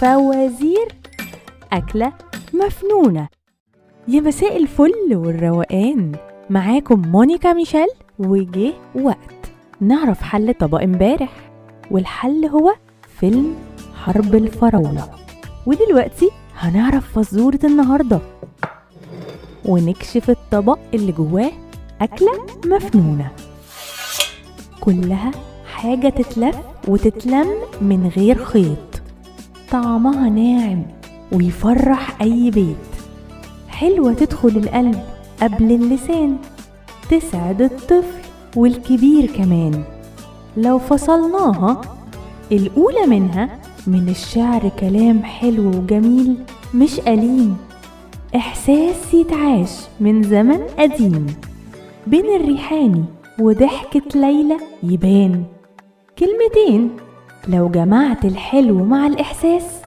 فوازير أكلة مفنونة. يا مساء الفل والروقان، معاكم مونيكا ميشيل، وجه وقت نعرف حل طبق امبارح، والحل هو فيلم حرب الفراولة. ودلوقتي هنعرف فزورة النهاردة ونكشف الطبق اللي جواه أكلة مفنونة كلها حاجة تتلف وتتلم من غير خيط، طعمها ناعم ويفرح أي بيت، حلوة تدخل القلب قبل اللسان، تسعد الطفل والكبير كمان. لو فصلناها الأولى منها من الشعر كلام حلو وجميل مش أليم، إحساس يتعاش من زمن قديم، بين الريحاني وضحكة ليلى يبان. كلمتين لو جمعت الحلو مع الإحساس